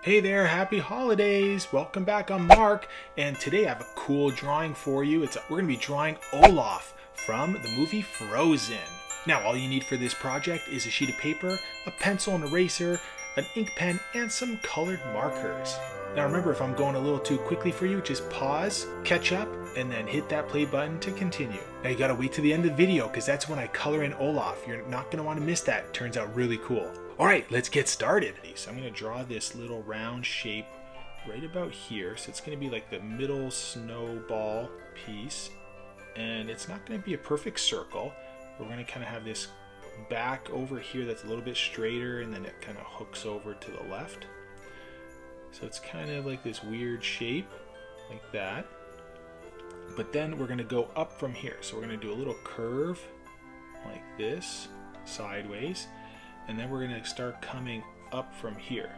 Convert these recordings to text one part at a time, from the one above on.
Hey there, happy holidays! Welcome back, I'm Mark, and today I have a cool drawing for you. We're going to be drawing Olaf from the movie Frozen. Now, all you need for this project is a sheet of paper, a pencil and eraser, an ink pen, and some colored markers. Now remember, if I'm going a little too quickly for you, just pause, catch up, and then hit that play button to continue. Now you gotta wait to the end of the video because that's when I color in Olaf. You're not gonna want to miss that. It turns out really cool. Alright, let's get started. So I'm gonna draw this little round shape right about here. So it's gonna be like the middle snowball piece. And it's not gonna be a perfect circle. We're gonna kind of have this back over here that's a little bit straighter, and then it kind of hooks over to the left. So it's kind of like this weird shape, like that. But then we're going to go up from here. So we're going to do a little curve like this, sideways. And then we're going to start coming up from here.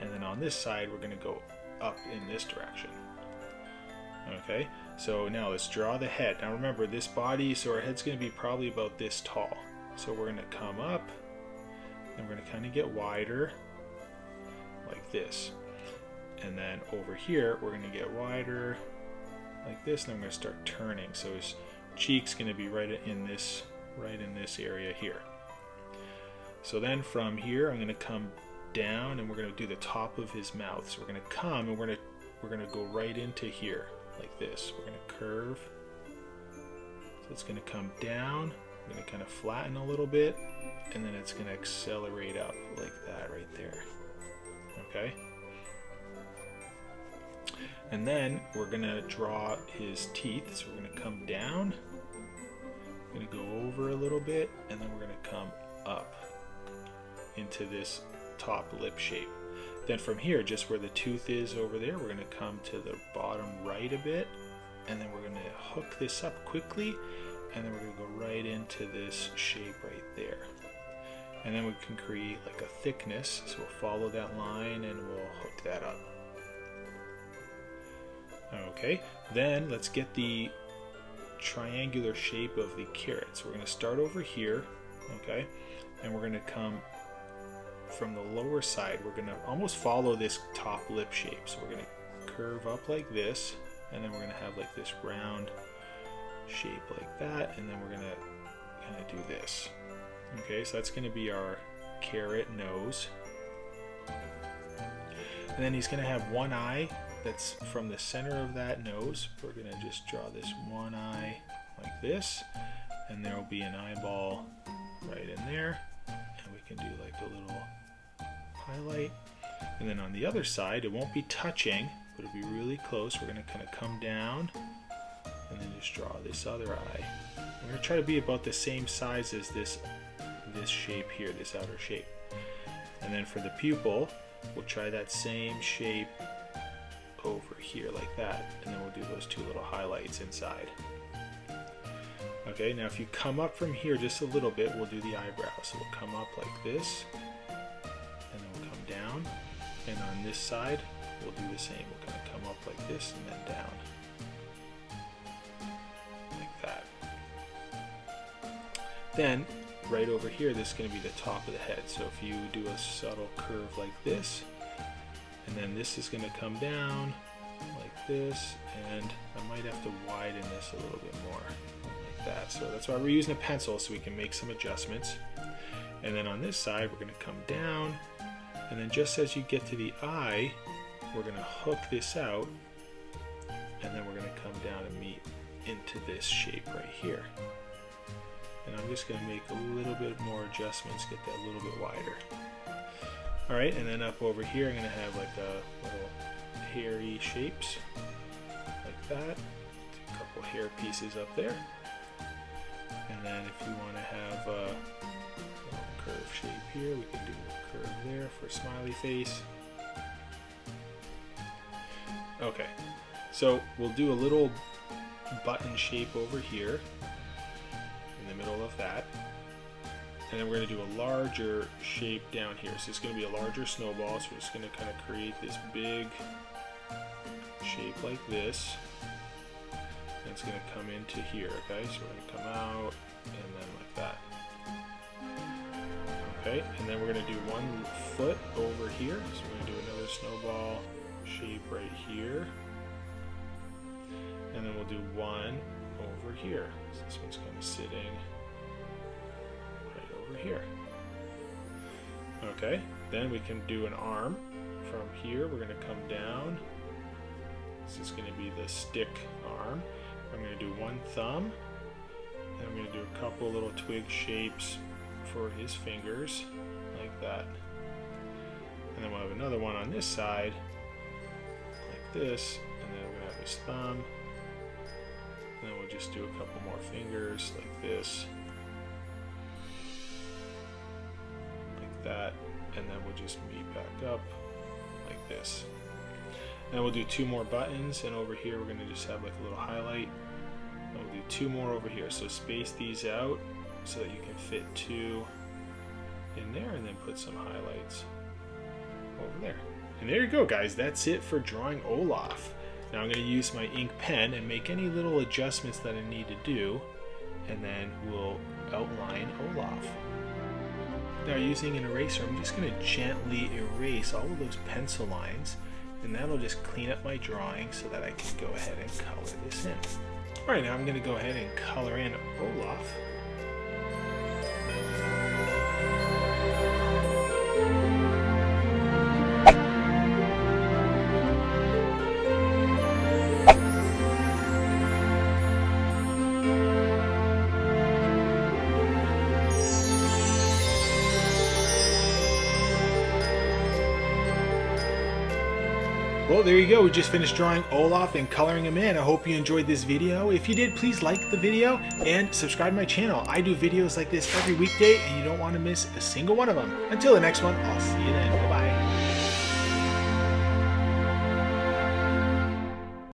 And then on this side, we're going to go up in this direction. Okay, so now let's draw the head. Now remember, this body, so our head's going to be probably about this tall. So we're going to come up, and we're going to kind of get wider, like this. And then over here, we're going to get wider, like this, and then we're going to start turning. So his cheek's going to be right in this area here. So then from here, I'm going to come down, and we're going to do the top of his mouth. So we're going to come, and we're going to go right into here, like this. We're going to curve. So it's going to come down. I'm going to kind of flatten a little bit, and then it's going to accelerate up like that right there. Okay? And then we're going to draw his teeth. So we're going to come down, we're going to go over a little bit, and then we're going to come up into this top lip shape. Then from here, just where the tooth is over there, we're going to come to the bottom right a bit, and then we're going to hook this up quickly, and then we're going to go right into this shape right there. And then we can create like a thickness, so we'll follow that line and we'll hook that up. Okay, then let's get the triangular shape of the carrot. So we're going to start over here, okay, and we're going to come from the lower side. We're going to almost follow this top lip shape. So we're going to curve up like this, and then we're going to have like this round shape like that, and then we're going to kind of do this. Okay, so that's going to be our carrot nose. And then he's going to have one eye that's from the center of that nose. We're going to just draw this one eye like this, and there will be an eyeball right in there, and we can do like a little highlight. And then on the other side, it won't be touching, but it'll be really close. We're going to kind of come down and then just draw this other eye. We're going to try to be about the same size as this shape here, this outer shape. And then for the pupil, we'll try that same shape over here like that, and then we'll do those two little highlights inside. Okay, now if you come up from here just a little bit, we'll do the eyebrow. So we'll come up like this, and then we'll come down, and on this side we'll do the same. We'll kind of come up like this and then down like that. Then right over here, this is going to be the top of the head. So if you do a subtle curve like this, and then this is going to come down like this, and I might have to widen this a little bit more like that. So that's why we're using a pencil, so we can make some adjustments. And then on this side, we're going to come down, and then just as you get to the eye, we're going to hook this out, and then we're going to come down and meet into this shape right here. And I'm just going to make a little bit more adjustments, get that a little bit wider. Alright, and then up over here I'm going to have like a little hairy shapes, like that. A couple hair pieces up there. And then if you want to have a little curve shape here, we can do a curve there for a smiley face. Okay, so we'll do a little button shape over here in the middle of that. And then we're going to do a larger shape down here. So it's going to be a larger snowball. So we're just going to kind of create this big shape like this. And it's going to come into here, okay? So we're going to come out and then like that. Okay, and then we're going to do one foot over here. So we're going to do another snowball shape right here. And then we'll do one over here. So this one's kind of sitting right over here. Okay, then we can do an arm. From here, we're going to come down. This is going to be the stick arm. I'm going to do one thumb. And I'm going to do a couple little twig shapes for his fingers, like that. And then we'll have another one on this side, like this. And then we're going to have his thumb. And then we'll just do a couple more fingers, like this. Like that. And then we'll just meet back up, like this. And we'll do two more buttons, and over here we're going to just have like a little highlight. And we'll do two more over here. So space these out so that you can fit two in there, and then put some highlights over there. And there you go, guys. That's it for drawing Olaf. Now I'm going to use my ink pen and make any little adjustments that I need to do, and then we'll outline Olaf. Now using an eraser, I'm just going to gently erase all of those pencil lines, and that'll just clean up my drawing so that I can go ahead and color this in. Alright, now I'm going to go ahead and color in Olaf. Well, there you go. We just finished drawing Olaf and coloring him in. I hope you enjoyed this video. If you did, please like the video and subscribe to my channel. I do videos like this every weekday, and you don't want to miss a single one of them. Until the next one, I'll see you then.